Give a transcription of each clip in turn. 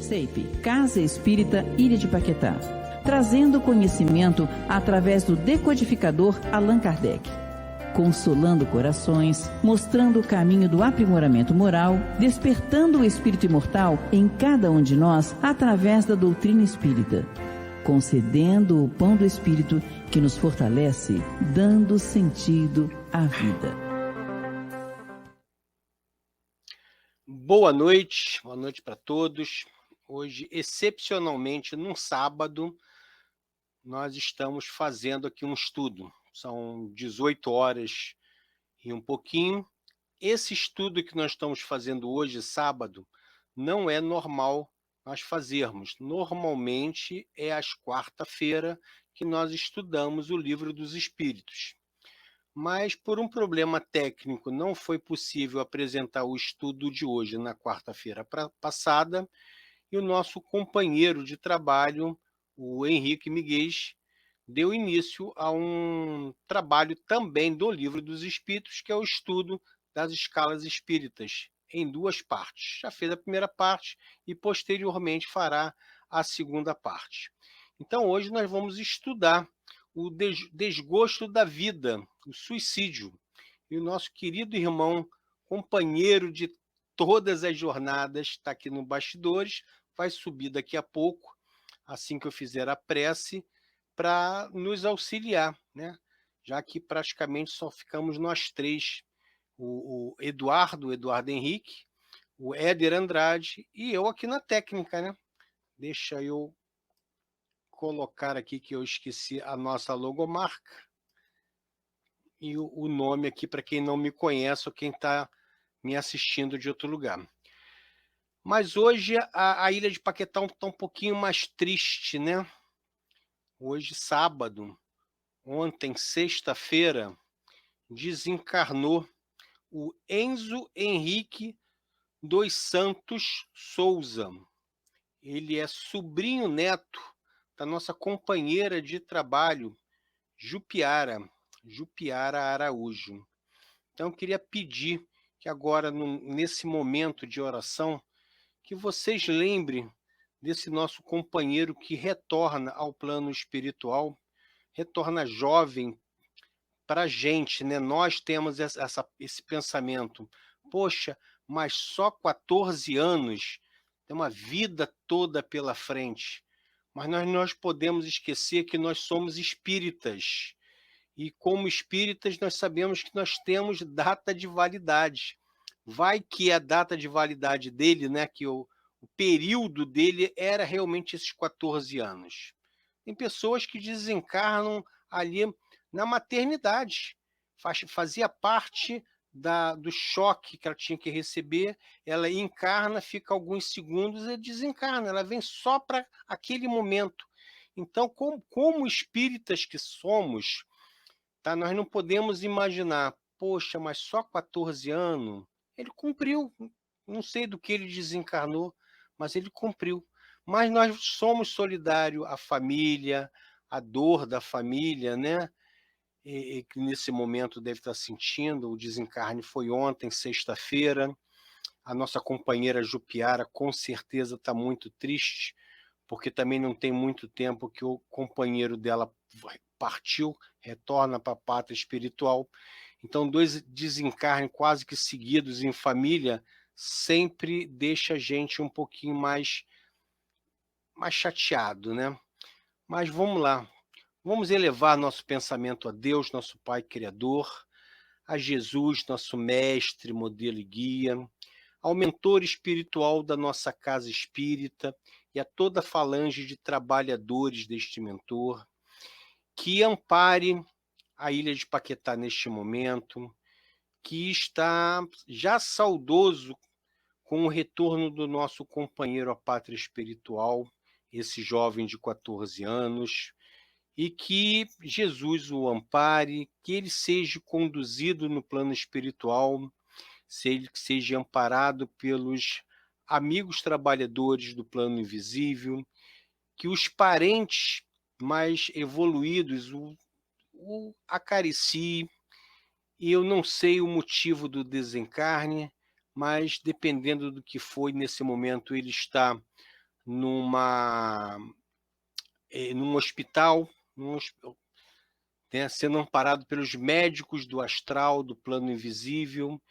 CEIP, Casa Espírita Ilha de Paquetá, trazendo conhecimento através do decodificador Allan Kardec, consolando corações, mostrando o caminho do aprimoramento moral, despertando o espírito imortal em cada um de nós através da doutrina espírita, concedendo o pão do espírito que nos fortalece, dando sentido à vida. Boa noite para todos. Hoje, excepcionalmente, num sábado, nós estamos fazendo aqui um estudo. São 18 horas e um pouquinho. Esse estudo que nós estamos fazendo hoje, sábado, não é normal nós fazermos. Normalmente é às quarta-feira que nós estudamos o Livro dos Espíritos. Mas, por um problema técnico, não foi possível apresentar o estudo de hoje na quarta-feira passada, e o nosso companheiro de trabalho, o Henrique Miguel, deu início a um trabalho também do Livro dos Espíritos, que é o estudo das escalas espíritas, em duas partes. Já fez a primeira parte e, posteriormente, fará a segunda parte. Então, hoje nós vamos estudar o desgosto da vida, o suicídio. E o nosso querido irmão, companheiro de todas as jornadas, está aqui no bastidores, vai subir daqui a pouco, assim que eu fizer a prece, para nos auxiliar, né? Já que praticamente só ficamos nós três, o Eduardo Henrique, o Éder Andrade e eu aqui na técnica, né? Deixa eu colocar aqui que eu esqueci a nossa logomarca e o nome aqui para quem não me conhece ou quem está me assistindo de outro lugar. Mas hoje a Ilha de Paquetá está um pouquinho mais triste, né? Hoje, sábado, ontem, sexta-feira, desencarnou o Enzo Henrique dos Santos Souza. Ele é sobrinho neto da nossa companheira de trabalho, Jupiara Araújo. Então, eu queria pedir que agora, nesse momento de oração, que vocês lembrem desse nosso companheiro que retorna ao plano espiritual, retorna jovem para a gente, né? Nós temos esse pensamento, poxa, mas só 14 anos, tem uma vida toda pela frente. Mas nós podemos esquecer que nós somos espíritas. E como espíritas, nós sabemos que nós temos data de validade. Vai que a data de validade dele, né, que o período dele era realmente esses 14 anos. Tem pessoas que desencarnam ali na maternidade. Fazia parte do choque que ela tinha que receber, ela encarna, fica alguns segundos e desencarna, ela vem só para aquele momento. Então, como espíritas que somos, tá, nós não podemos imaginar, poxa, mas só 14 anos? Ele cumpriu, não sei do que ele desencarnou, mas ele cumpriu. Mas nós somos solidários à família, à dor da família, né? E que nesse momento deve estar sentindo. O desencarne foi ontem, sexta-feira. A nossa companheira Jupiara com certeza está muito triste, porque também não tem muito tempo que o companheiro dela partiu, retorna para a pátria espiritual. Então, 2 desencarnes quase que seguidos em família sempre deixa a gente um pouquinho mais chateado, né? Mas vamos lá. Vamos elevar nosso pensamento a Deus, nosso Pai Criador, a Jesus, nosso mestre, modelo e guia, ao mentor espiritual da nossa casa espírita e a toda a falange de trabalhadores deste mentor, que ampare a Ilha de Paquetá neste momento, que está já saudoso com o retorno do nosso companheiro à pátria espiritual, esse jovem de 14 anos, e que Jesus o ampare, que ele seja conduzido no plano espiritual, seja amparado pelos amigos trabalhadores do plano invisível, que os parentes mais evoluídos o acariciem. E eu não sei o motivo do desencarne, mas dependendo do que foi nesse momento, ele está num hospital, sendo amparado pelos médicos do astral, do plano invisível,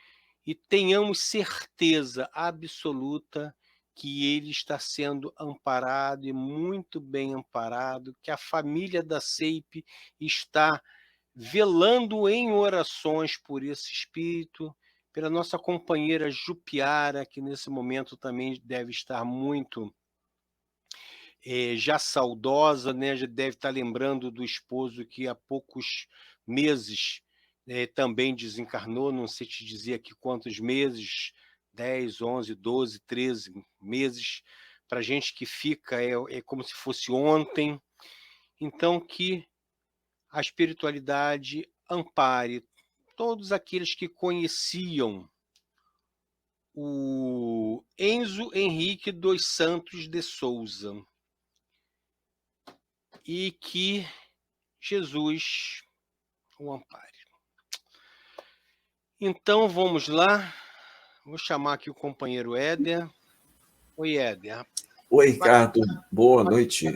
e tenhamos certeza absoluta que ele está sendo amparado e muito bem amparado, que a família da SEIP está velando em orações por esse espírito, pela nossa companheira Jupiara, que nesse momento também deve estar muito já saudosa, né? Já deve estar lembrando do esposo que há poucos meses também desencarnou, não sei te dizer aqui quantos meses, 10, 11, 12, 13 meses, para gente que fica é como se fosse ontem. Então, que a espiritualidade ampare todos aqueles que conheciam o Enzo Henrique dos Santos de Souza, e que Jesus o ampare. Então, vamos lá. Vou chamar aqui o companheiro Éder. Oi, Éder. Oi, Ricardo. Boa noite.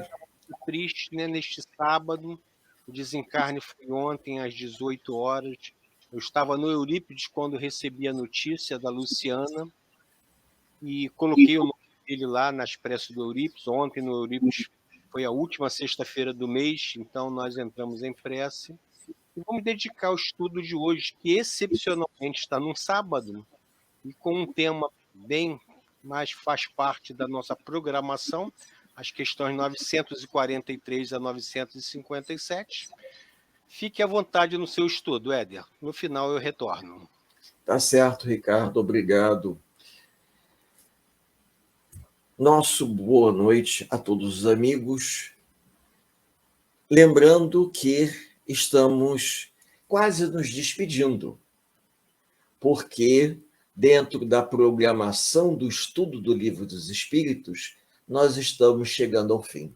Triste, né? Neste sábado, o desencarne foi ontem às 18 horas. Eu estava no Eurípides quando recebi a notícia da Luciana e coloquei o nome dele lá na Expresso do Eurípides. Ontem no Eurípides foi a última sexta-feira do mês, então nós entramos em prece. E vamos dedicar o estudo de hoje, que excepcionalmente está num sábado, e com um tema bem mais faz parte da nossa programação, as questões 943 a 957. Fique à vontade no seu estudo, Éder. No final eu retorno. Tá certo, Ricardo. Obrigado. Nosso boa noite a todos os amigos. Lembrando que estamos quase nos despedindo, porque dentro da programação do estudo do Livro dos Espíritos, nós estamos chegando ao fim.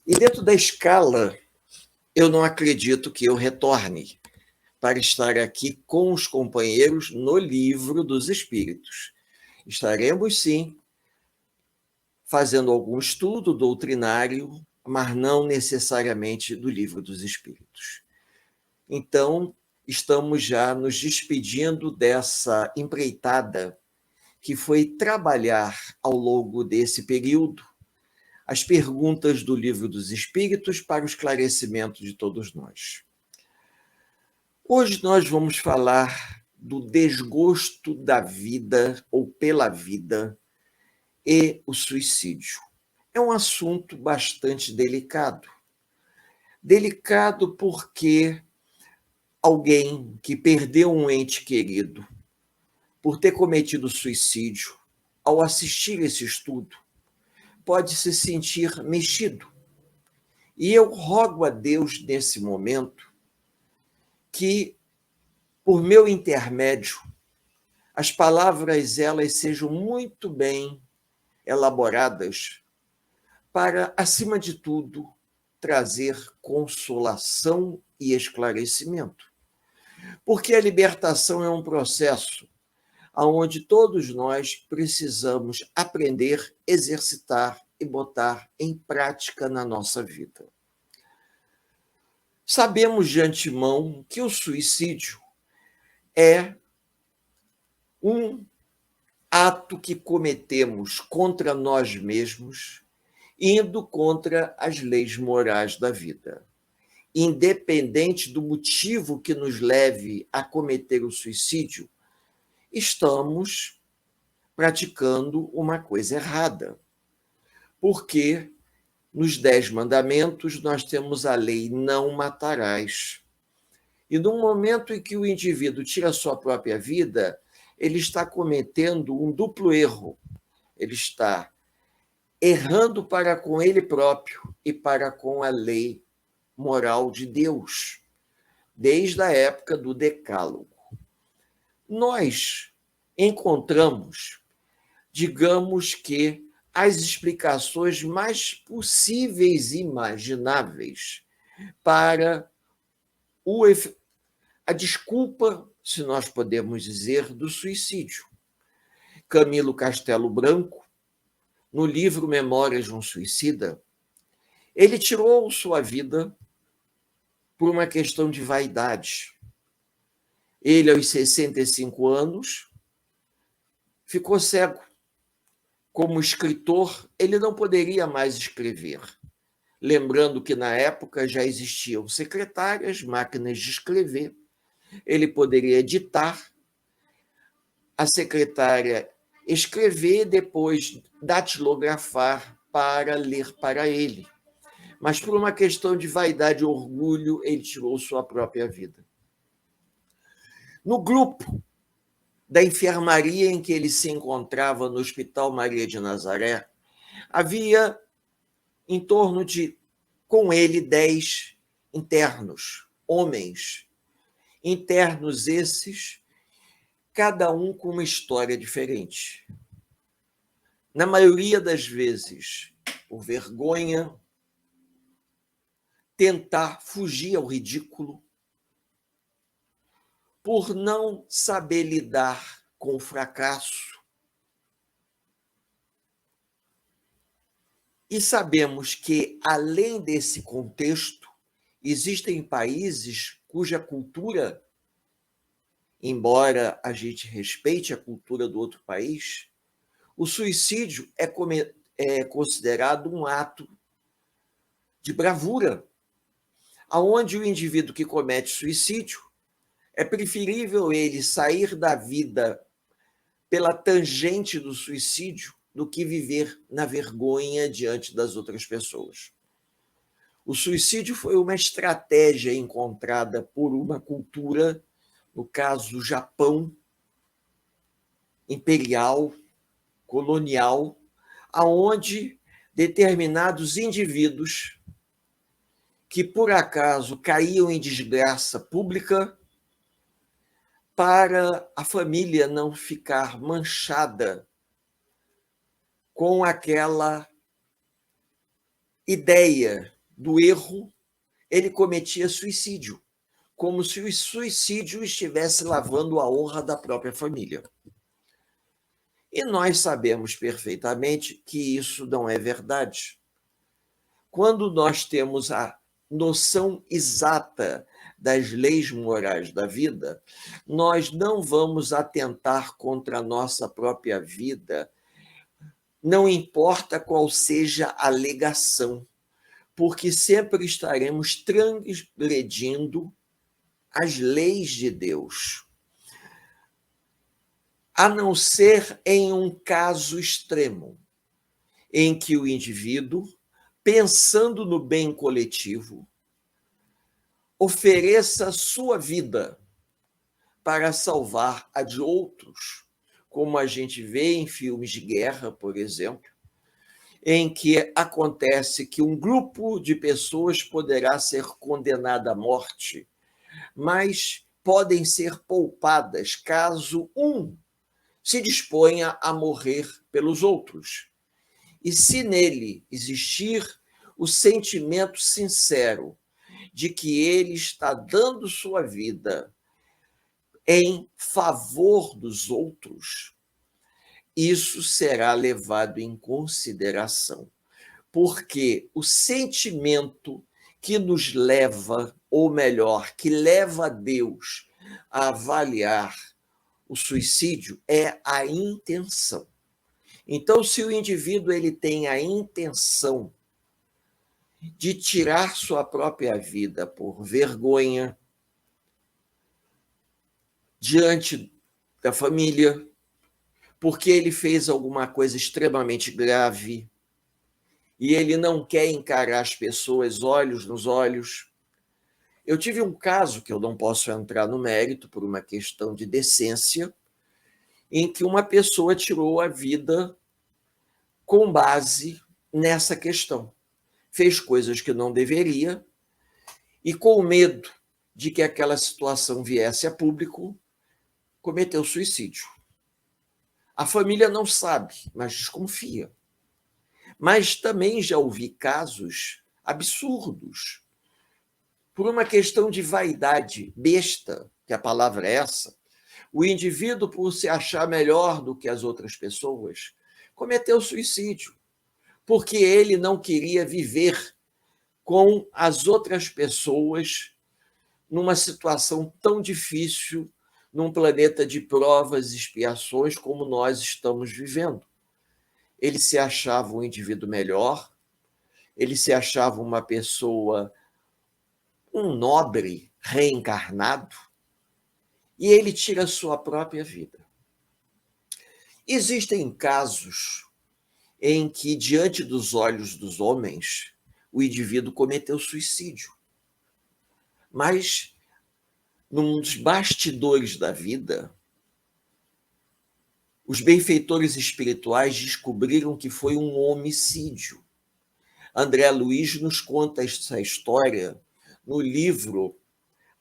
E dentro da escala, eu não acredito que eu retorne para estar aqui com os companheiros no Livro dos Espíritos. Estaremos, sim, fazendo algum estudo doutrinário, mas não necessariamente do Livro dos Espíritos. Então, estamos já nos despedindo dessa empreitada que foi trabalhar ao longo desse período as perguntas do Livro dos Espíritos para o esclarecimento de todos nós. Hoje nós vamos falar do desgosto da vida ou pela vida e o suicídio. É um assunto bastante delicado. Delicado porque alguém que perdeu um ente querido por ter cometido suicídio, ao assistir esse estudo, pode se sentir mexido. E eu rogo a Deus nesse momento que, por meu intermédio, as palavras elas sejam muito bem elaboradas para, acima de tudo, trazer consolação e esclarecimento. Porque a libertação é um processo onde todos nós precisamos aprender, exercitar e botar em prática na nossa vida. Sabemos de antemão que o suicídio é um ato que cometemos contra nós mesmos, indo contra as leis morais da vida. Independente do motivo que nos leve a cometer o suicídio, estamos praticando uma coisa errada. Porque nos 10 mandamentos nós temos a lei não matarás. E no momento em que o indivíduo tira a sua própria vida, ele está cometendo um duplo erro. Ele está errando para com ele próprio e para com a lei moral de Deus, desde a época do Decálogo. Nós encontramos, digamos que, as explicações mais possíveis e imagináveis para a desculpa, se nós podemos dizer, do suicídio. Camilo Castelo Branco no livro Memórias de um Suicida, ele tirou sua vida por uma questão de vaidade. Ele, aos 65 anos, ficou cego. Como escritor, ele não poderia mais escrever. Lembrando que, na época, já existiam secretárias, máquinas de escrever. Ele poderia editar, a secretária escrever, depois datilografar para ler para ele. Mas, por uma questão de vaidade e orgulho, ele tirou sua própria vida. No grupo da enfermaria em que ele se encontrava no Hospital Maria de Nazaré, havia em torno de, com ele, 10 internos, homens. Internos esses, cada um com uma história diferente. Na maioria das vezes, por vergonha, tentar fugir ao ridículo, por não saber lidar com o fracasso. E sabemos que, além desse contexto, existem países cuja cultura, embora a gente respeite a cultura do outro país, o suicídio é considerado um ato de bravura, aonde o indivíduo que comete suicídio é preferível ele sair da vida pela tangente do suicídio do que viver na vergonha diante das outras pessoas. O suicídio foi uma estratégia encontrada por uma cultura, no caso, o Japão, imperial, colonial, aonde determinados indivíduos que, por acaso, caíam em desgraça pública, para a família não ficar manchada com aquela ideia do erro, ele cometia suicídio, como se o suicídio estivesse lavando a honra da própria família. E nós sabemos perfeitamente que isso não é verdade. Quando nós temos a noção exata das leis morais da vida, nós não vamos atentar contra a nossa própria vida, não importa qual seja a alegação, porque sempre estaremos transgredindo as leis de Deus. A não ser em um caso extremo, em que o indivíduo, pensando no bem coletivo, ofereça sua vida para salvar a de outros, como a gente vê em filmes de guerra, por exemplo, em que acontece que um grupo de pessoas poderá ser condenado à morte, mas podem ser poupadas caso um se disponha a morrer pelos outros. E se nele existir o sentimento sincero de que ele está dando sua vida em favor dos outros, isso será levado em consideração, porque o sentimento que nos leva, ou melhor, que leva a Deus a avaliar o suicídio é a intenção. Então, se o indivíduo ele tem a intenção de tirar sua própria vida por vergonha diante da família, porque ele fez alguma coisa extremamente grave e ele não quer encarar as pessoas olhos nos olhos. Eu tive um caso que eu não posso entrar no mérito por uma questão de decência, em que uma pessoa tirou a vida com base nessa questão. Fez coisas que não deveria e, com medo de que aquela situação viesse a público, cometeu suicídio. A família não sabe, mas desconfia. Mas também já ouvi casos absurdos. Por uma questão de vaidade besta, que a palavra é essa, o indivíduo, por se achar melhor do que as outras pessoas, cometeu suicídio. porque ele não queria viver com as outras pessoas numa situação tão difícil, num planeta de provas e expiações como nós estamos vivendo. Ele se achava um indivíduo melhor, ele se achava uma pessoa, um nobre reencarnado, e ele tira a sua própria vida. Existem casos em que, diante dos olhos dos homens, o indivíduo cometeu suicídio. Mas, nos bastidores da vida, os benfeitores espirituais descobriram que foi um homicídio. André Luiz nos conta essa história no livro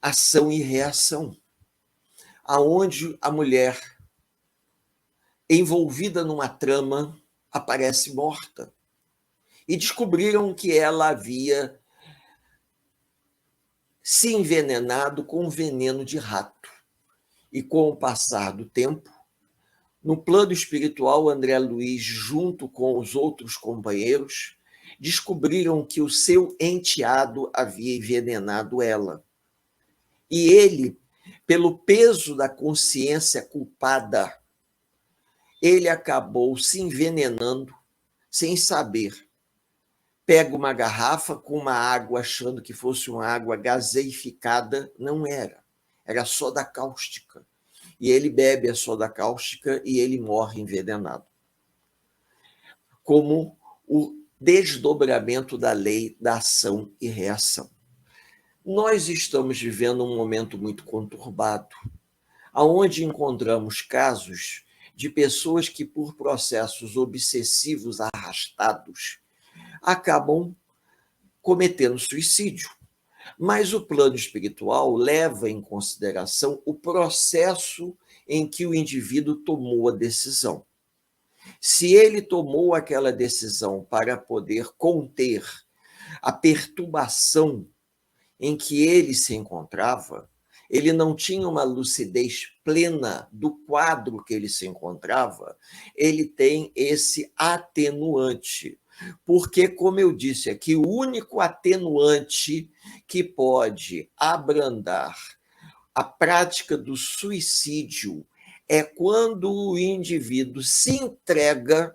Ação e Reação, aonde a mulher, envolvida numa trama, aparece morta. E descobriram que ela havia se envenenado com veneno de rato. E com o passar do tempo, no plano espiritual, André Luiz, junto com os outros companheiros, descobriram que o seu enteado havia envenenado ela. E ele, pelo peso da consciência culpada, ele acabou se envenenando sem saber. Pega uma garrafa com uma água, achando que fosse uma água gaseificada, não era. Era soda cáustica. E ele bebe a soda cáustica e ele morre envenenado. Como o desdobramento da lei da ação e reação. Nós estamos vivendo um momento muito conturbado, onde encontramos casos de pessoas que, por processos obsessivos arrastados, acabam cometendo suicídio. Mas o plano espiritual leva em consideração o processo em que o indivíduo tomou a decisão. Se ele tomou aquela decisão para poder conter a perturbação em que ele se encontrava, ele não tinha uma lucidez plena do quadro que ele se encontrava, ele tem esse atenuante. Porque, como eu disse aqui, o único atenuante que pode abrandar a prática do suicídio é quando o indivíduo se entrega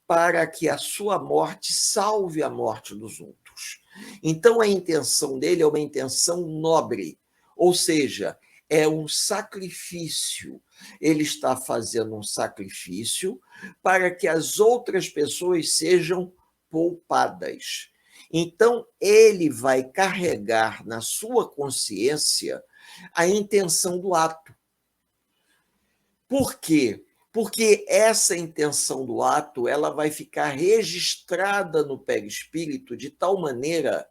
para que a sua morte salve a morte dos outros. Então, a intenção dele é uma intenção nobre, ou seja, é um sacrifício. Ele está fazendo um sacrifício para que as outras pessoas sejam poupadas. Então, ele vai carregar na sua consciência a intenção do ato. Por quê? Porque essa intenção do ato ela vai ficar registrada no perispírito de tal maneira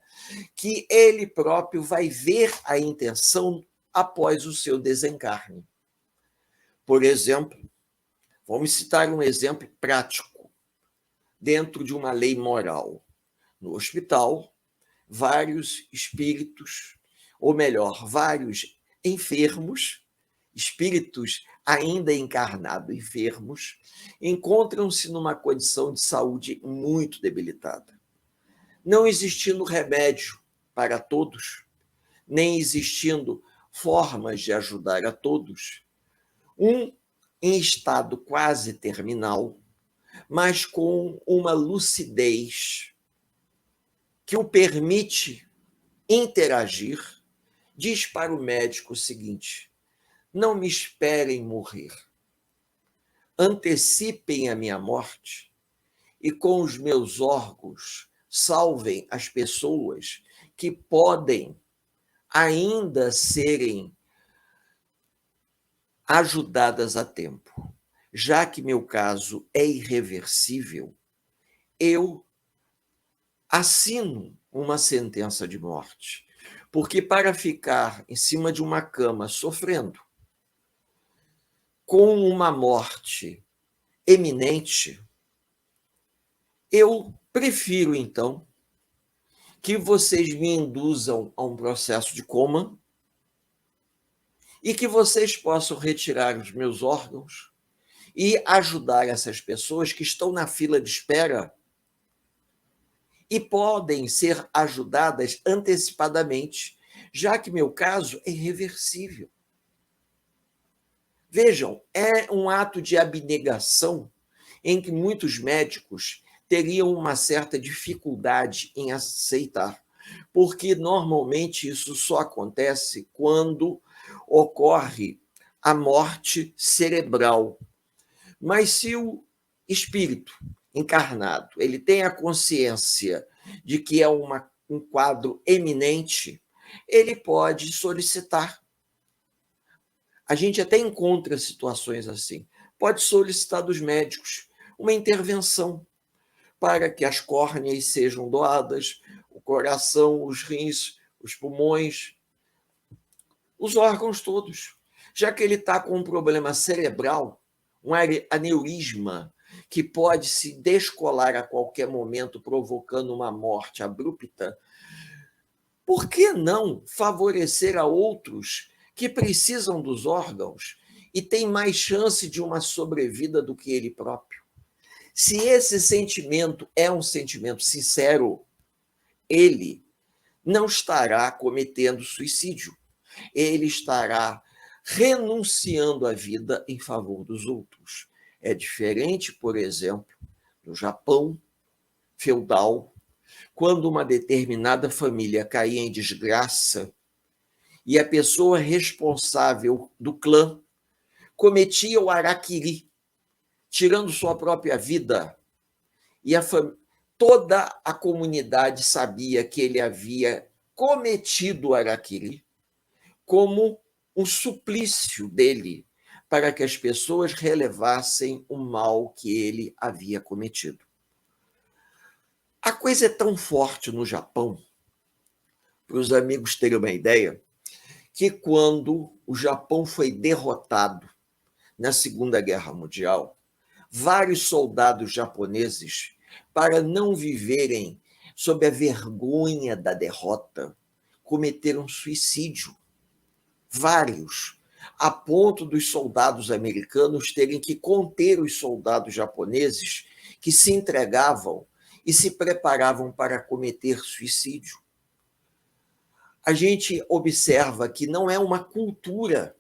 que ele próprio vai ver a intenção após o seu desencarne. Por exemplo, vamos citar um exemplo prático, dentro de uma lei moral. No hospital, vários espíritos, ou melhor, vários enfermos, espíritos ainda encarnados, enfermos, encontram-se numa condição de saúde muito debilitada. Não existindo remédio para todos, nem existindo formas de ajudar a todos, um em estado quase terminal, mas com uma lucidez que o permite interagir, diz para o médico o seguinte: não me esperem morrer, antecipem a minha morte e com os meus órgãos salvem as pessoas que podem ainda serem ajudadas a tempo. Já que meu caso é irreversível, eu assino uma sentença de morte, porque para ficar em cima de uma cama sofrendo, com uma morte eminente, eu prefiro, então, que vocês me induzam a um processo de coma e que vocês possam retirar os meus órgãos e ajudar essas pessoas que estão na fila de espera e podem ser ajudadas antecipadamente, já que meu caso é irreversível. Vejam, é um ato de abnegação em que muitos médicos teriam uma certa dificuldade em aceitar, porque normalmente isso só acontece quando ocorre a morte cerebral. Mas se o espírito encarnado ele tem a consciência de que é um quadro eminente, ele pode solicitar. A gente até encontra situações assim. Pode solicitar dos médicos uma intervenção para que as córneas sejam doadas, o coração, os rins, os pulmões, os órgãos todos. Já que ele está com um problema cerebral, um aneurisma, que pode se descolar a qualquer momento, provocando uma morte abrupta, por que não favorecer a outros que precisam dos órgãos e têm mais chance de uma sobrevida do que ele próprio? Se esse sentimento é um sentimento sincero, ele não estará cometendo suicídio. Ele estará renunciando à vida em favor dos outros. É diferente, por exemplo, no Japão feudal, quando uma determinada família caía em desgraça e a pessoa responsável do clã cometia o harakiri, tirando sua própria vida, e toda a comunidade sabia que ele havia cometido o harakiri como um suplício dele para que as pessoas relevassem o mal que ele havia cometido. A coisa é tão forte no Japão, para os amigos terem uma ideia, que quando o Japão foi derrotado na Segunda Guerra Mundial, vários soldados japoneses, para não viverem sob a vergonha da derrota, cometeram suicídio. Vários, a ponto dos soldados americanos terem que conter os soldados japoneses que se entregavam e se preparavam para cometer suicídio. A gente observa que não é uma cultura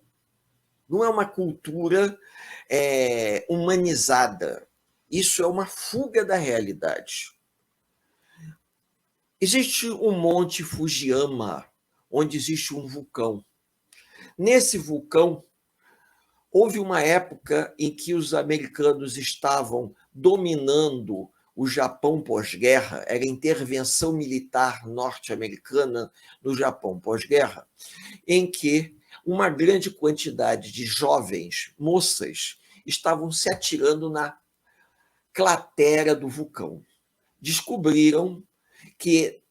humanizada. Isso é uma fuga da realidade. Existe um monte Fujiyama, onde existe um vulcão. Nesse vulcão, houve uma época em que os americanos estavam dominando o Japão pós-guerra, era a intervenção militar norte-americana no Japão pós-guerra, em que uma grande quantidade de jovens moças estavam se atirando na cratera do vulcão. Descobriram que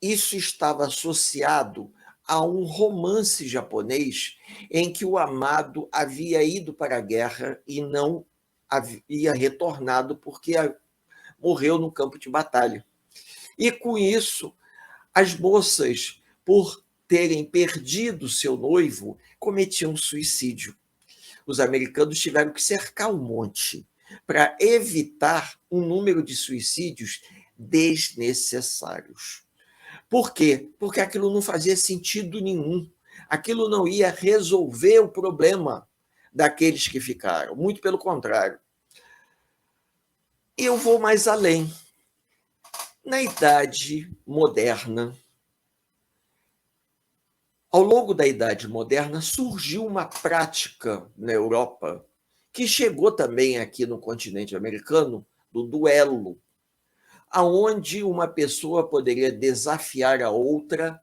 isso estava associado a um romance japonês em que o amado havia ido para a guerra e não havia retornado porque morreu no campo de batalha. E com isso, as moças, por terem perdido seu noivo, cometiam suicídio. Os americanos tiveram que cercar o monte para evitar um número de suicídios desnecessários. Por quê? Porque aquilo não fazia sentido nenhum. Aquilo não ia resolver o problema daqueles que ficaram. Muito pelo contrário. Eu vou mais além. Na Idade Moderna, ao longo da Idade Moderna, surgiu uma prática na Europa que chegou também aqui no continente americano, do duelo, aonde uma pessoa poderia desafiar a outra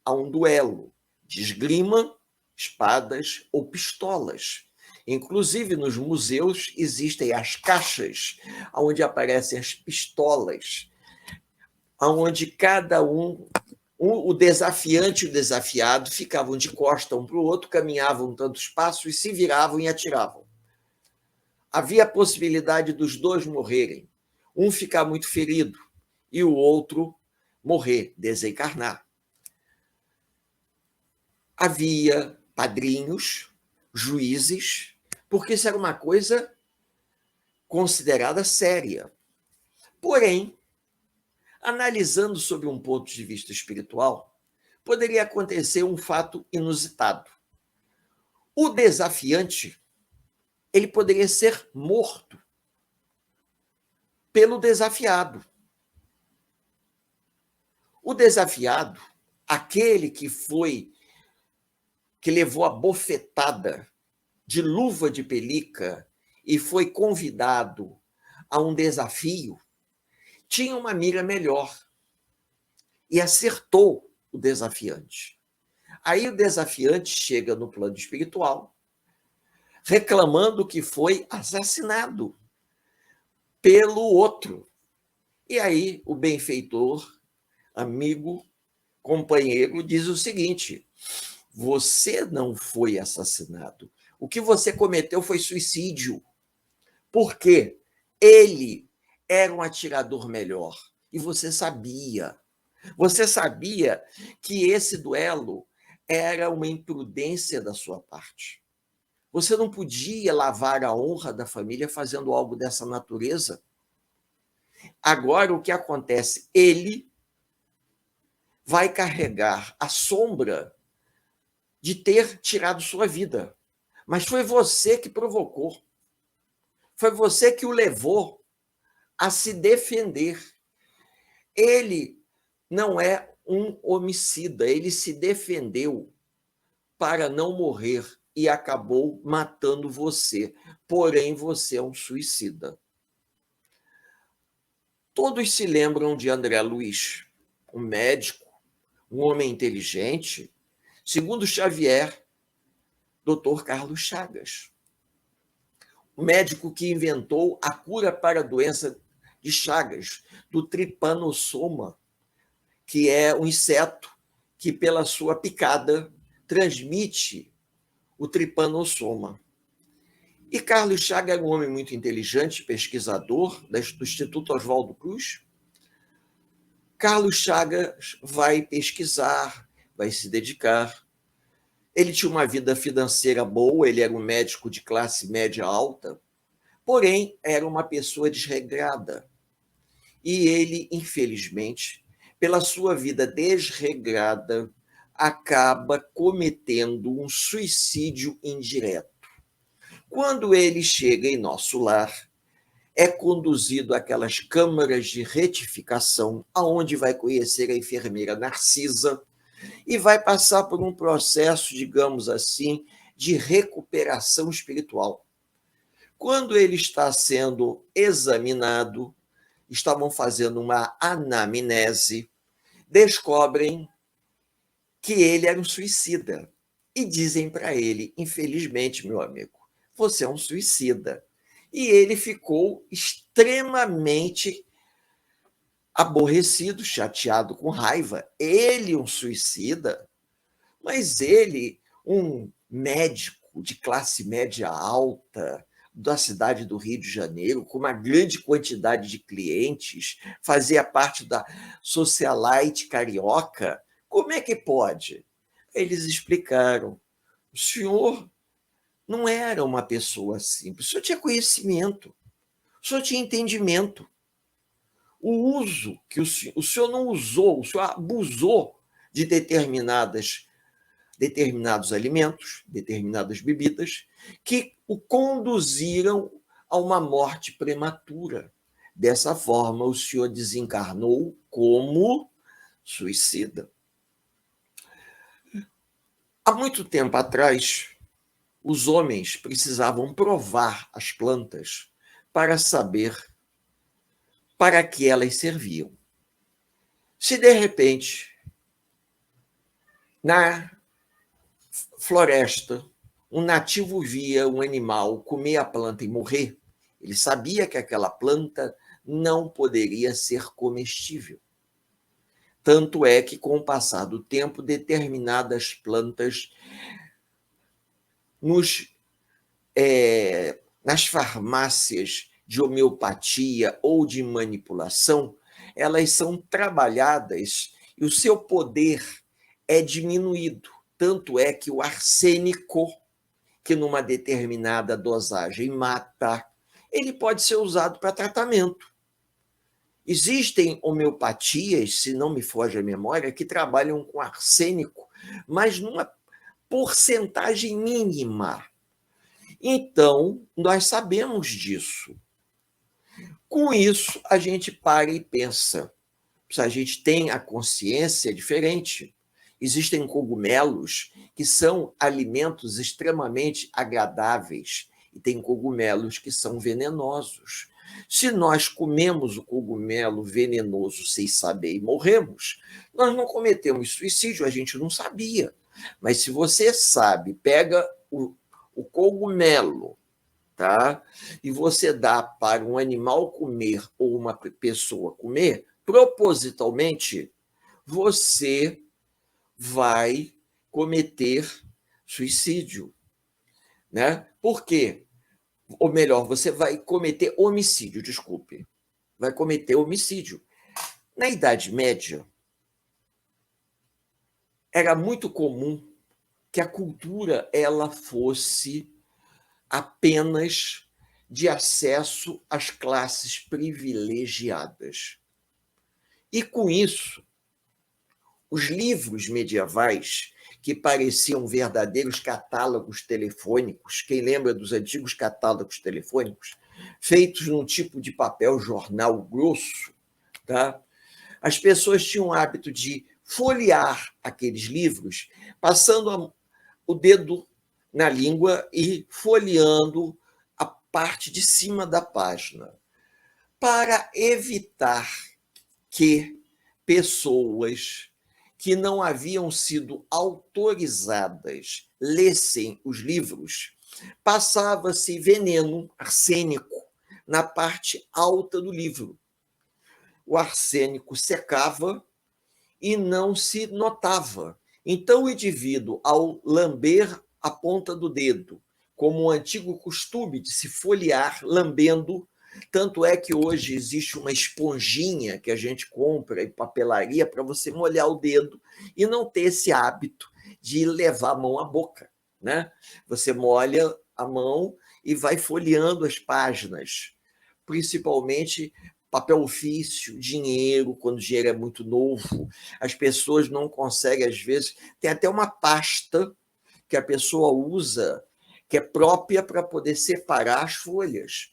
a um duelo de esgrima, espadas ou pistolas. Inclusive, nos museus existem as caixas onde aparecem as pistolas, onde cada o desafiante e o desafiado ficavam de costa um para o outro, caminhavam tantos passos, se viravam e atiravam. Havia a possibilidade dos dois morrerem, um ficar muito ferido e o outro morrer, desencarnar. Havia padrinhos, juízes, porque isso era uma coisa considerada séria. Porém, Analisando sob um ponto de vista espiritual, poderia acontecer um fato inusitado. O desafiante, ele poderia ser morto pelo desafiado. O desafiado, aquele que levou a bofetada de luva de pelica e foi convidado a um desafio, tinha uma mira melhor e acertou o desafiante. Aí o desafiante chega no plano espiritual reclamando que foi assassinado pelo outro. E aí o benfeitor, amigo, companheiro, diz o seguinte: você não foi assassinado. O que você cometeu foi suicídio. Por quê? Ele era um atirador melhor. E você sabia. Você sabia que esse duelo era uma imprudência da sua parte. Você não podia lavar a honra da família fazendo algo dessa natureza. Agora, o que acontece? Ele vai carregar a sombra de ter tirado sua vida. Mas foi você que provocou. Foi você que o levou a se defender. Ele não é um homicida, ele se defendeu para não morrer e acabou matando você. Porém, você é um suicida. Todos se lembram de André Luiz, um médico, um homem inteligente, segundo Xavier, Dr. Carlos Chagas, o médico que inventou a cura para a doença de Chagas, do tripanossoma, que é um inseto que, pela sua picada, transmite o tripanossoma. E Carlos Chagas era um homem muito inteligente, pesquisador do Instituto Oswaldo Cruz. Carlos Chagas vai pesquisar, vai se dedicar. Ele tinha uma vida financeira boa, ele era um médico de classe média alta, porém era uma pessoa desregrada. E ele, infelizmente, pela sua vida desregrada, acaba cometendo um suicídio indireto. Quando ele chega em nosso lar, é conduzido àquelas câmaras de retificação, aonde vai conhecer a enfermeira Narcisa e vai passar por um processo, digamos assim, de recuperação espiritual. Quando ele está sendo examinado, estavam fazendo uma anamnese, descobrem que ele era um suicida e dizem para ele: infelizmente, meu amigo, você é um suicida. E ele ficou extremamente aborrecido, chateado, com raiva. Ele, um suicida, mas ele, um médico de classe média alta, da cidade do Rio de Janeiro, com uma grande quantidade de clientes, fazia parte da socialite carioca. Como é que pode? Eles explicaram: o senhor não era uma pessoa simples, o senhor tinha conhecimento, o senhor tinha entendimento. O uso que o senhor não usou, o senhor abusou de determinados alimentos, determinadas bebidas, que o conduziram a uma morte prematura. Dessa forma, o senhor desencarnou como suicida. Há muito tempo atrás, os homens precisavam provar as plantas para saber para que elas serviam. Se, de repente, na floresta, um nativo via um animal comer a planta e morrer, ele sabia que aquela planta não poderia ser comestível. Tanto é que, com o passar do tempo, determinadas plantas nas farmácias de homeopatia ou de manipulação, elas são trabalhadas e o seu poder é diminuído. Tanto é que o arsênico, que numa determinada dosagem mata, ele pode ser usado para tratamento. Existem homeopatias, se não me foge a memória, que trabalham com arsênico, mas numa porcentagem mínima. Então, nós sabemos disso. Com isso, a gente para e pensa. Se a gente tem a consciência diferente, existem cogumelos que são alimentos extremamente agradáveis e tem cogumelos que são venenosos. Se nós comemos o cogumelo venenoso sem saber e morremos, nós não cometemos suicídio, a gente não sabia. Mas se você sabe, pega o cogumelo, tá? E você dá para um animal comer ou uma pessoa comer, propositalmente, você vai cometer suicídio, né? Por quê? Ou melhor, você vai cometer homicídio, desculpe. Vai cometer homicídio. Na Idade Média, era muito comum que a cultura ela fosse apenas de acesso às classes privilegiadas. E, com isso, os livros medievais, que pareciam verdadeiros catálogos telefônicos, quem lembra dos antigos catálogos telefônicos, feitos num tipo de papel jornal grosso, tá? As pessoas tinham o hábito de folhear aqueles livros, passando o dedo na língua e folheando a parte de cima da página, para evitar que pessoas que não haviam sido autorizadas lessem os livros, passava-se veneno arsênico na parte alta do livro. O arsênico secava e não se notava. Então, o indivíduo, ao lamber a ponta do dedo, como o antigo costume de se folhear lambendo, tanto é que hoje existe uma esponjinha que a gente compra em papelaria para você molhar o dedo e não ter esse hábito de levar a mão à boca, né? Você molha a mão e vai folheando as páginas, principalmente papel ofício, dinheiro, quando o dinheiro é muito novo. As pessoas não conseguem, às vezes, tem até uma pasta que a pessoa usa, que é própria para poder separar as folhas.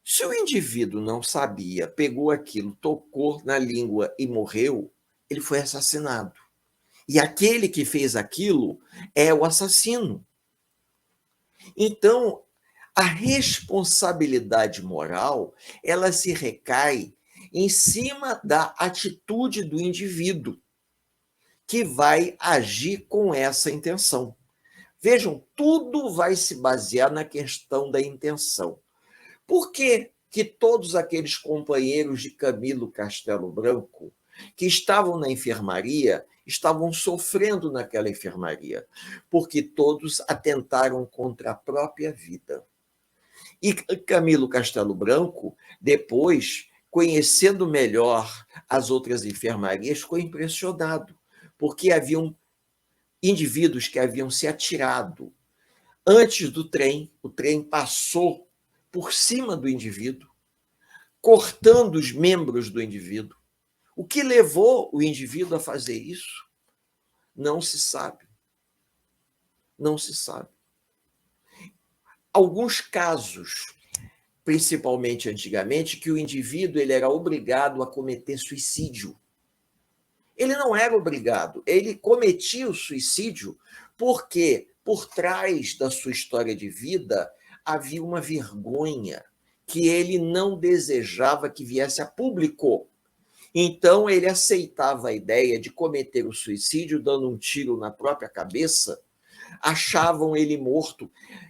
Se o indivíduo não sabia, pegou aquilo, tocou na língua e morreu, ele foi assassinado. E aquele que fez aquilo é o assassino. Então, a responsabilidade moral, ela se recai em cima da atitude do indivíduo, que vai agir com essa intenção. Vejam, tudo vai se basear na questão da intenção. Por que todos aqueles companheiros de Camilo Castelo Branco que estavam na enfermaria estavam sofrendo naquela enfermaria? Porque todos atentaram contra a própria vida. E Camilo Castelo Branco, depois, conhecendo melhor as outras enfermarias, ficou impressionado, porque haviam indivíduos que haviam se atirado antes do trem, o trem passou por cima do indivíduo, cortando os membros do indivíduo. O que levou o indivíduo a fazer isso? Não se sabe. Não se sabe. Alguns casos, principalmente antigamente, que o indivíduo ele era obrigado a cometer suicídio. Ele não era obrigado, ele cometia o suicídio porque, por trás da sua história de vida, havia uma vergonha que ele não desejava que viesse a público. Então, ele aceitava a ideia de cometer o suicídio dando um tiro na própria cabeça, achavam ele morto,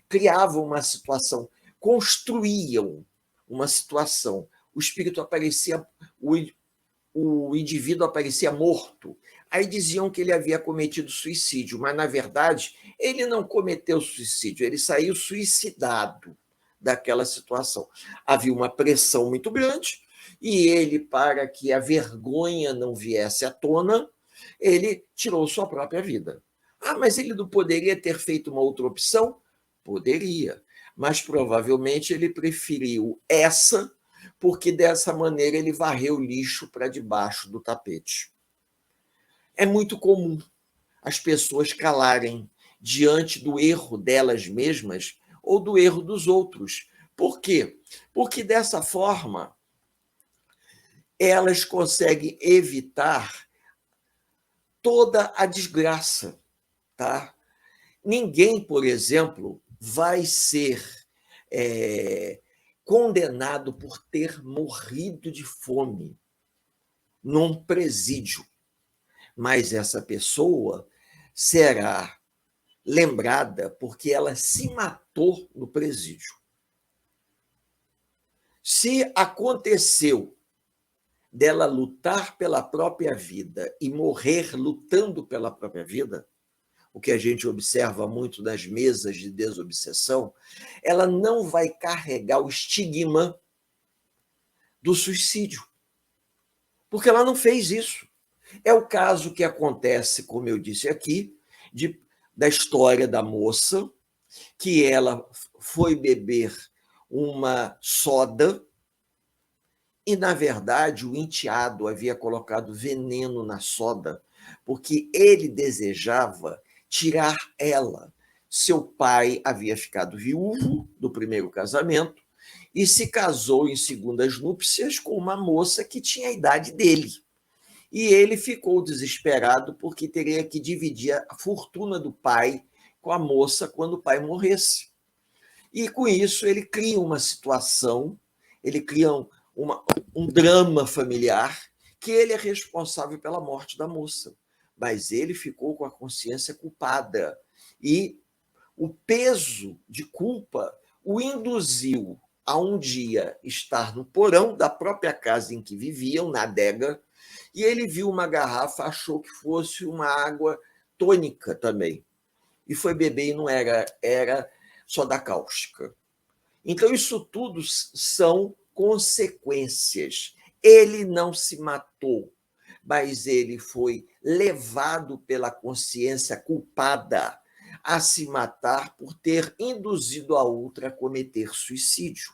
criavam uma situação, construíam uma situação. O espírito aparecia, o indivíduo aparecia morto. Aí diziam que ele havia cometido suicídio, mas, na verdade, ele não cometeu suicídio, ele saiu suicidado daquela situação. Havia uma pressão muito grande e ele, para que a vergonha não viesse à tona, ele tirou sua própria vida. Ah, mas ele não poderia ter feito uma outra opção? Poderia, mas provavelmente ele preferiu essa, porque dessa maneira ele varreu o lixo para debaixo do tapete. É muito comum as pessoas calarem diante do erro delas mesmas ou do erro dos outros. Por quê? Porque dessa forma elas conseguem evitar toda a desgraça, tá? Ninguém, por exemplo, vai ser condenado por ter morrido de fome num presídio, mas essa pessoa será lembrada porque ela se matou no presídio. Se aconteceu dela lutar pela própria vida e morrer lutando pela própria vida, o que a gente observa muito nas mesas de desobsessão, ela não vai carregar o estigma do suicídio, porque ela não fez isso. É o caso que acontece, como eu disse aqui, da história da moça, que ela foi beber uma soda e, na verdade, o enteado havia colocado veneno na soda, porque ele desejava tirar ela. Seu pai havia ficado viúvo do primeiro casamento e se casou em segundas núpcias com uma moça que tinha a idade dele. E ele ficou desesperado porque teria que dividir a fortuna do pai com a moça quando o pai morresse. E, com isso, ele cria uma situação, ele cria um drama familiar, que ele é responsável pela morte da moça. Mas ele ficou com a consciência culpada. E o peso de culpa o induziu a um dia estar no porão da própria casa em que viviam, na adega, e ele viu uma garrafa, achou que fosse uma água tônica também. E foi beber e não era soda cáustica. Então, isso tudo são consequências. Ele não se matou, mas ele foi levado pela consciência culpada a se matar por ter induzido a outra a cometer suicídio.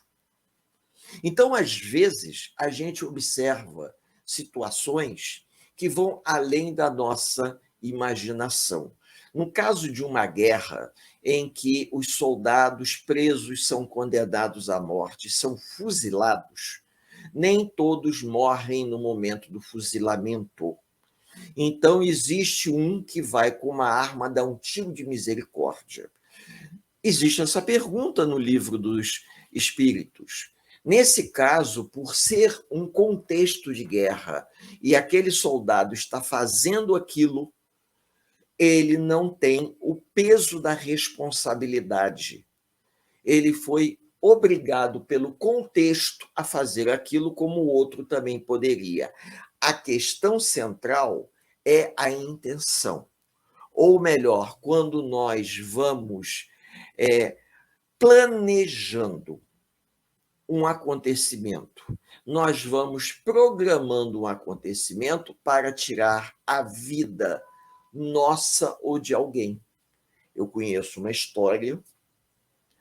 Então, às vezes, a gente observa situações que vão além da nossa imaginação. No caso de uma guerra em que os soldados presos são condenados à morte, são fuzilados, nem todos morrem no momento do fuzilamento. Então, existe um que vai com uma arma dar um tiro de misericórdia. Existe essa pergunta no Livro dos Espíritos. Nesse caso, por ser um contexto de guerra e aquele soldado está fazendo aquilo, ele não tem o peso da responsabilidade. Ele foi obrigado pelo contexto a fazer aquilo como o outro também poderia. A questão central é a intenção. Ou melhor, quando nós vamos planejando um acontecimento, nós vamos programando um acontecimento para tirar a vida nossa ou de alguém. Eu conheço uma história,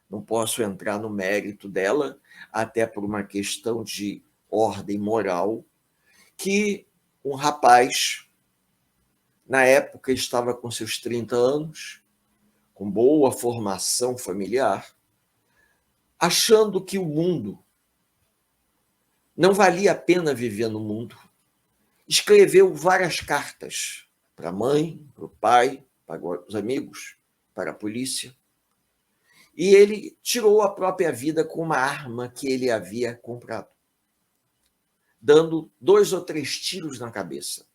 não posso entrar no mérito dela, até por uma questão de ordem moral, que um rapaz, na época, estava com seus 30 anos, com boa formação familiar, achando que o mundo não valia a pena viver no mundo. Escreveu várias cartas para a mãe, para o pai, para os amigos, para a polícia. E ele tirou a própria vida com uma arma que ele havia comprado, dando 2 ou 3 tiros na cabeça.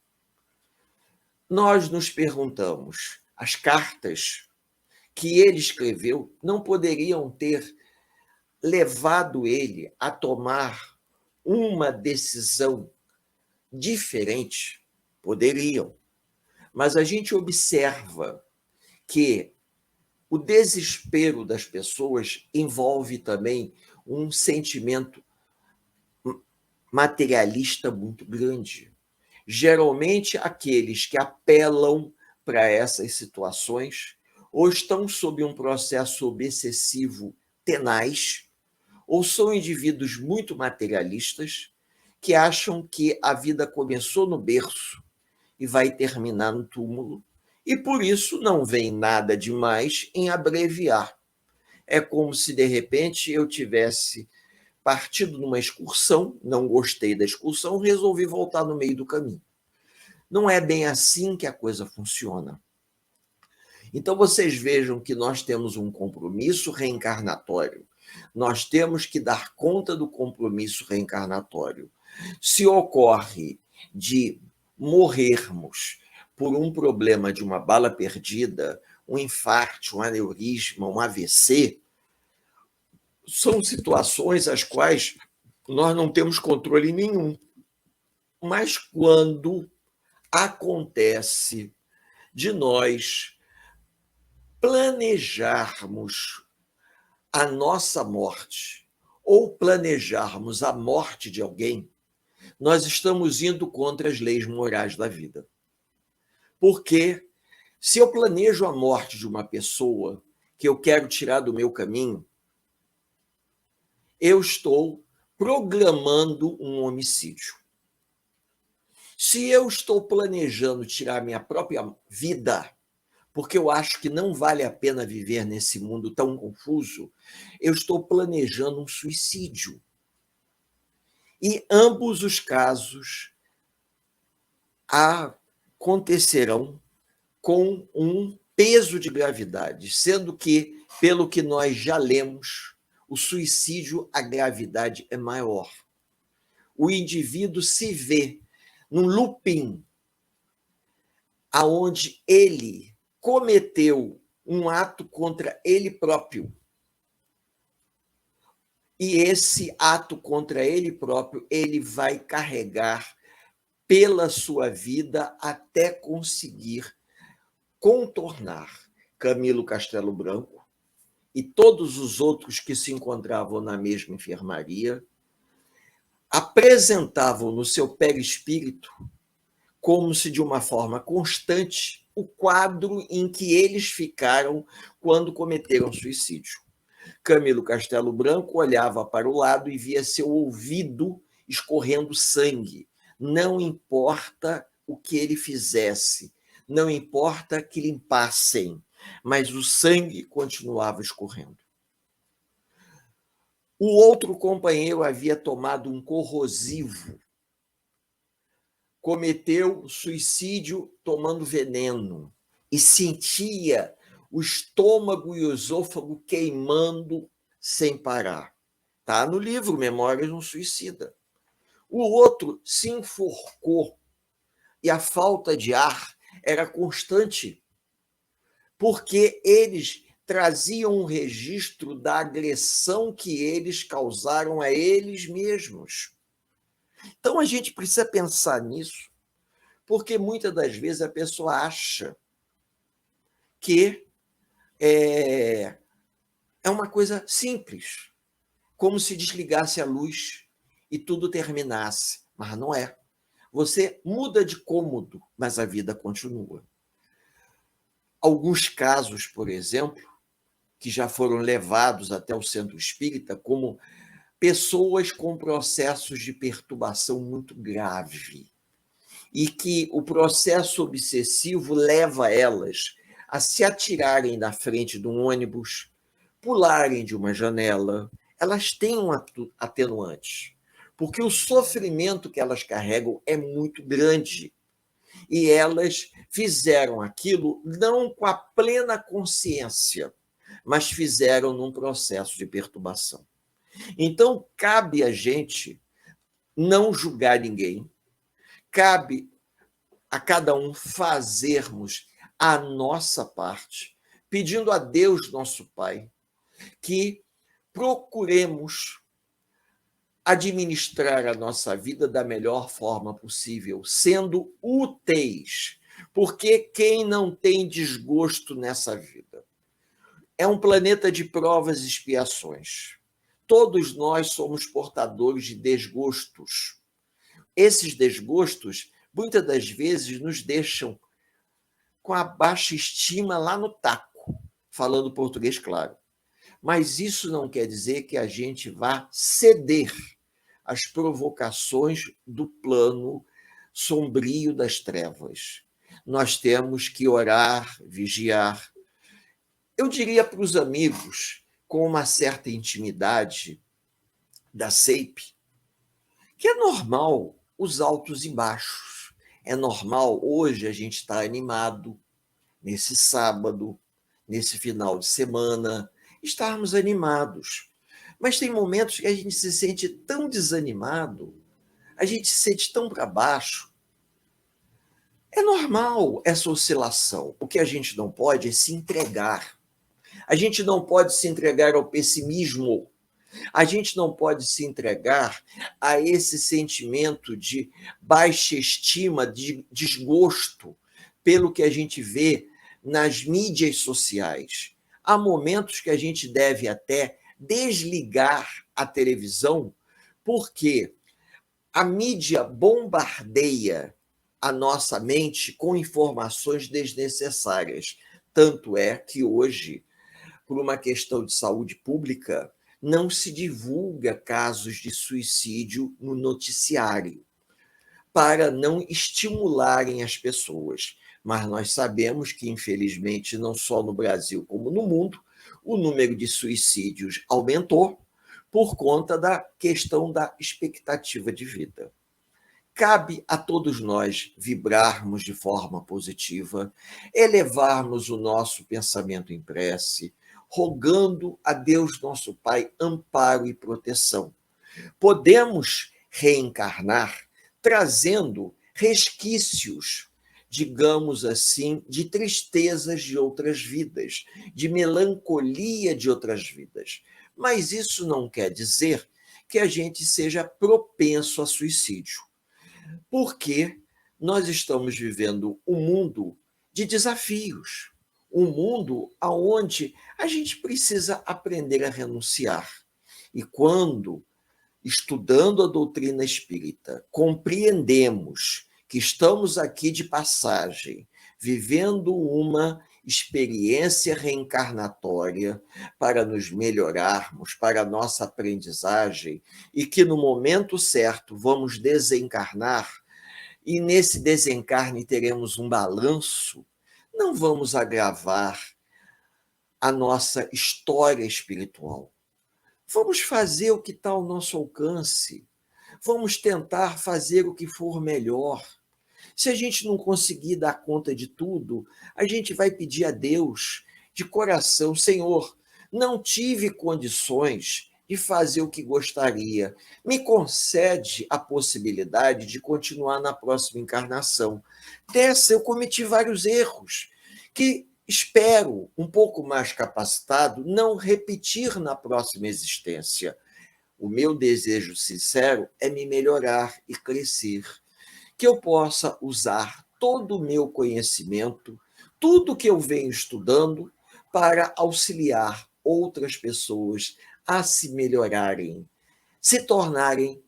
Nós nos perguntamos, as cartas que ele escreveu não poderiam ter levado ele a tomar uma decisão diferente? Poderiam. Mas a gente observa que o desespero das pessoas envolve também um sentimento materialista muito grande. Geralmente, aqueles que apelam para essas situações ou estão sob um processo obsessivo tenaz, ou são indivíduos muito materialistas que acham que a vida começou no berço e vai terminar no túmulo, e por isso não vem nada demais em abreviar. É como se, de repente, eu tivesse partido numa excursão, não gostei da excursão, resolvi voltar no meio do caminho. Não é bem assim que a coisa funciona. Então, vocês vejam que nós temos um compromisso reencarnatório. Nós temos que dar conta do compromisso reencarnatório. Se ocorre de morrermos por um problema de uma bala perdida, um infarto, um aneurisma, um AVC, são situações às quais nós não temos controle nenhum. Mas quando acontece de nós planejarmos a nossa morte ou planejarmos a morte de alguém, nós estamos indo contra as leis morais da vida. Porque se eu planejo a morte de uma pessoa que eu quero tirar do meu caminho, eu estou programando um homicídio. Se eu estou planejando tirar minha própria vida, porque eu acho que não vale a pena viver nesse mundo tão confuso, eu estou planejando um suicídio. E ambos os casos acontecerão com um peso de gravidade, sendo que, pelo que nós já lemos, o suicídio, a gravidade é maior. O indivíduo se vê num looping aonde ele cometeu um ato contra ele próprio. E esse ato contra ele próprio, ele vai carregar pela sua vida até conseguir contornar Camilo Castelo Branco e todos os outros que se encontravam na mesma enfermaria, apresentavam no seu perispírito, como se de uma forma constante, o quadro em que eles ficaram quando cometeram suicídio. Camilo Castelo Branco olhava para o lado e via seu ouvido escorrendo sangue. Não importa o que ele fizesse, não importa que limpassem, mas o sangue continuava escorrendo. O outro companheiro havia tomado um corrosivo, cometeu suicídio tomando veneno e sentia o estômago e o esôfago queimando sem parar. Está no livro Memórias de um Suicida. O outro se enforcou e a falta de ar era constante, porque eles traziam um registro da agressão que eles causaram a eles mesmos. Então, a gente precisa pensar nisso, porque muitas das vezes a pessoa acha que é uma coisa simples, como se desligasse a luz e tudo terminasse, mas não é. Você muda de cômodo, mas a vida continua. Alguns casos, por exemplo, que já foram levados até o centro espírita, como pessoas com processos de perturbação muito grave, e que o processo obsessivo leva elas a se atirarem na frente de um ônibus, pularem de uma janela. Elas têm um atenuante, porque o sofrimento que elas carregam é muito grande. E elas fizeram aquilo não com a plena consciência, mas fizeram num processo de perturbação. Então, cabe a gente não julgar ninguém, cabe a cada um fazermos a nossa parte, pedindo a Deus, nosso Pai, que procuremos administrar a nossa vida da melhor forma possível, sendo úteis, porque quem não tem desgosto nessa vida? É um planeta de provas e expiações. Todos nós somos portadores de desgostos. Esses desgostos, muitas das vezes, nos deixam com a baixa estima lá no taco, falando português claro. Mas isso não quer dizer que a gente vá ceder às provocações do plano sombrio das trevas. Nós temos que orar, vigiar. Eu diria para os amigos, com uma certa intimidade da SEIP, que é normal os altos e baixos. É normal hoje a gente estar animado, nesse sábado, nesse final de semana, estarmos animados. Mas tem momentos que a gente se sente tão desanimado, a gente se sente tão para baixo. É normal essa oscilação. O que a gente não pode é se entregar. A gente não pode se entregar ao pessimismo. A gente não pode se entregar a esse sentimento de baixa estima, de desgosto pelo que a gente vê nas mídias sociais. Há momentos que a gente deve até desligar a televisão, porque a mídia bombardeia a nossa mente com informações desnecessárias. Tanto é que hoje, por uma questão de saúde pública, não se divulga casos de suicídio no noticiário, para não estimularem as pessoas. Mas nós sabemos que, infelizmente, não só no Brasil como no mundo, o número de suicídios aumentou por conta da questão da expectativa de vida. Cabe a todos nós vibrarmos de forma positiva, elevarmos o nosso pensamento em prece, rogando a Deus nosso Pai amparo e proteção. Podemos reencarnar trazendo resquícios, digamos assim, de tristezas de outras vidas, de melancolia de outras vidas. Mas isso não quer dizer que a gente seja propenso a suicídio, porque nós estamos vivendo um mundo de desafios, um mundo onde a gente precisa aprender a renunciar. E quando, estudando a doutrina espírita, compreendemos que estamos aqui de passagem, vivendo uma experiência reencarnatória para nos melhorarmos, para a nossa aprendizagem, e que no momento certo vamos desencarnar, e nesse desencarne teremos um balanço, não vamos agravar a nossa história espiritual. Vamos fazer o que está ao nosso alcance. Vamos tentar fazer o que for melhor. Se a gente não conseguir dar conta de tudo, a gente vai pedir a Deus de coração: Senhor, não tive condições de fazer o que gostaria. Me concede a possibilidade de continuar na próxima encarnação. Dessa eu cometi vários erros que espero, um pouco mais capacitado, não repetir na próxima existência. O meu desejo sincero é me melhorar e crescer, que eu possa usar todo o meu conhecimento, tudo que eu venho estudando, para auxiliar outras pessoas a se melhorarem, se tornarem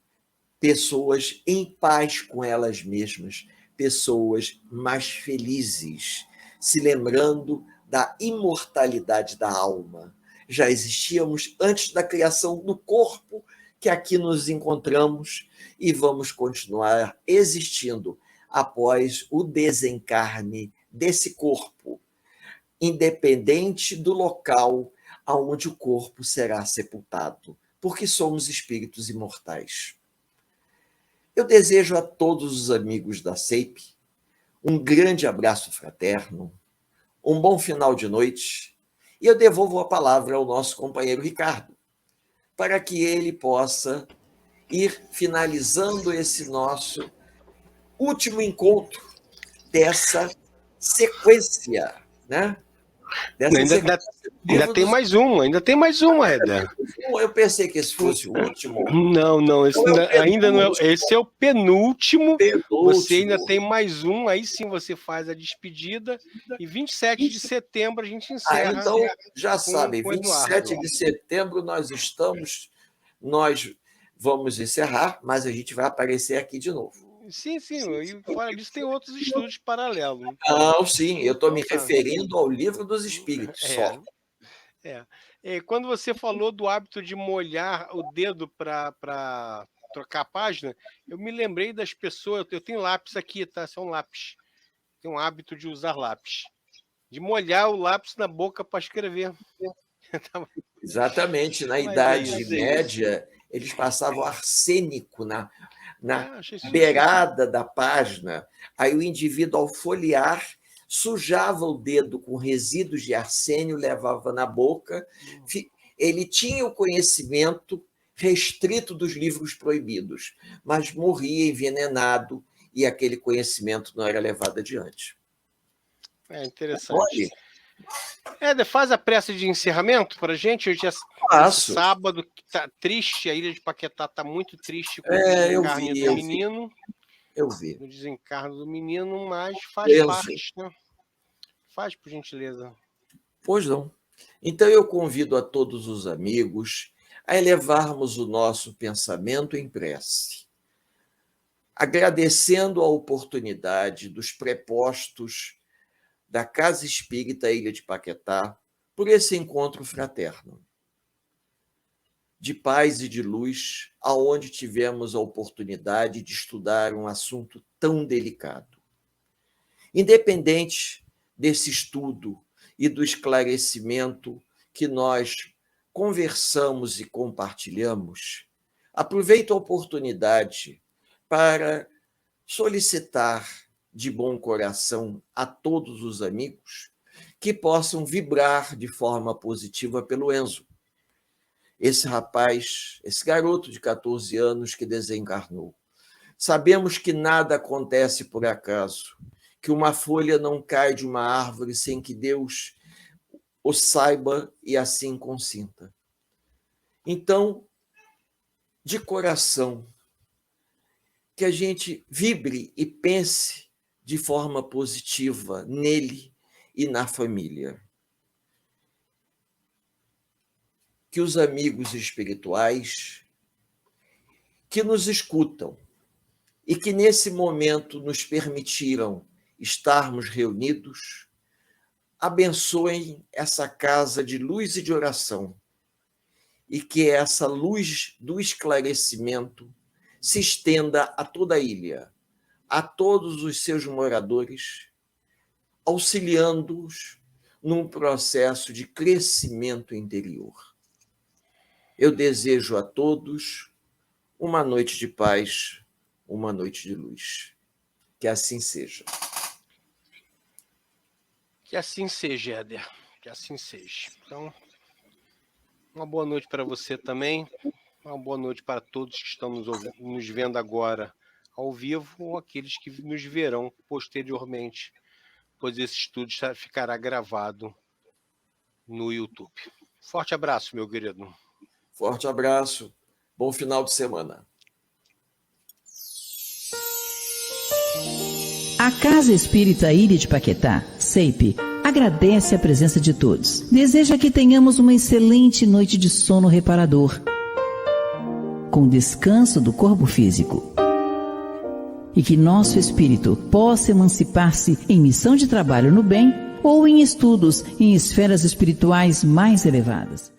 pessoas em paz com elas mesmas, pessoas mais felizes, se lembrando da imortalidade da alma. Já existíamos antes da criação do corpo, que aqui nos encontramos, e vamos continuar existindo após o desencarne desse corpo, independente do local aonde o corpo será sepultado, porque somos espíritos imortais. Eu desejo a todos os amigos da SEIP um grande abraço fraterno, um bom final de noite, e eu devolvo a palavra ao nosso companheiro Ricardo, para que ele possa ir finalizando esse nosso último encontro dessa sequência, né? Ainda tem mais um, Éder. Eu pensei que esse fosse o último. Não, esse ainda não é. Esse é o penúltimo. Você ainda tem mais um, aí sim você faz a despedida, e 27 de setembro a gente encerra. Então, já sabem, 27 de setembro nós vamos encerrar, mas a gente vai aparecer aqui de novo. Sim, e fora disso tem outros estudos paralelos. Não, sim, eu estou me referindo ao Livro dos Espíritos só. Quando você falou do hábito de molhar o dedo para trocar a página, eu me lembrei das pessoas. Eu tenho lápis aqui, tá? Esse é um lápis. Tenho um hábito de usar lápis, de molhar o lápis na boca para escrever. Exatamente. Na Idade Média, eles passavam arsênico na beirada da página. Aí o indivíduo, ao folhear, sujava o dedo com resíduos de arsênio, levava na boca. Ele tinha o conhecimento restrito dos livros proibidos, mas morria envenenado e aquele conhecimento não era levado adiante. Interessante. Faz a prece de encerramento para a gente. Hoje é sábado, tá triste, a Ilha de Paquetá está muito triste com o desencarne do menino. Eu vi. O desencarne do menino, mas faz parte, né? Faz, por gentileza. Pois não. Então eu convido a todos os amigos a elevarmos o nosso pensamento em prece, agradecendo a oportunidade dos prepostos da Casa Espírita Ilha de Paquetá por esse encontro fraterno, de paz e de luz, aonde tivemos a oportunidade de estudar um assunto tão delicado. Independente desse estudo e do esclarecimento que nós conversamos e compartilhamos, aproveito a oportunidade para solicitar de bom coração a todos os amigos que possam vibrar de forma positiva pelo Enzo. Esse rapaz, esse garoto de 14 anos que desencarnou. Sabemos que nada acontece por acaso, que uma folha não cai de uma árvore sem que Deus o saiba e assim consinta. Então, de coração, que a gente vibre e pense de forma positiva nele e na família. Que os amigos espirituais que nos escutam e que nesse momento nos permitiram estarmos reunidos, abençoem essa casa de luz e de oração e que essa luz do esclarecimento se estenda a toda a ilha, a todos os seus moradores, auxiliando-os num processo de crescimento interior. Eu desejo a todos uma noite de paz, uma noite de luz. Que assim seja. Que assim seja, Éder. Que assim seja. Então, uma boa noite para você também. Uma boa noite para todos que estão nos vendo agora ao vivo ou aqueles que nos verão posteriormente, pois esse estudo ficará gravado no YouTube. Forte abraço, meu querido. Forte abraço. Bom final de semana. A Casa Espírita Ilha de Paquetá, CEIP, agradece a presença de todos. Deseja que tenhamos uma excelente noite de sono reparador, com descanso do corpo físico. E que nosso espírito possa emancipar-se em missão de trabalho no bem ou em estudos em esferas espirituais mais elevadas.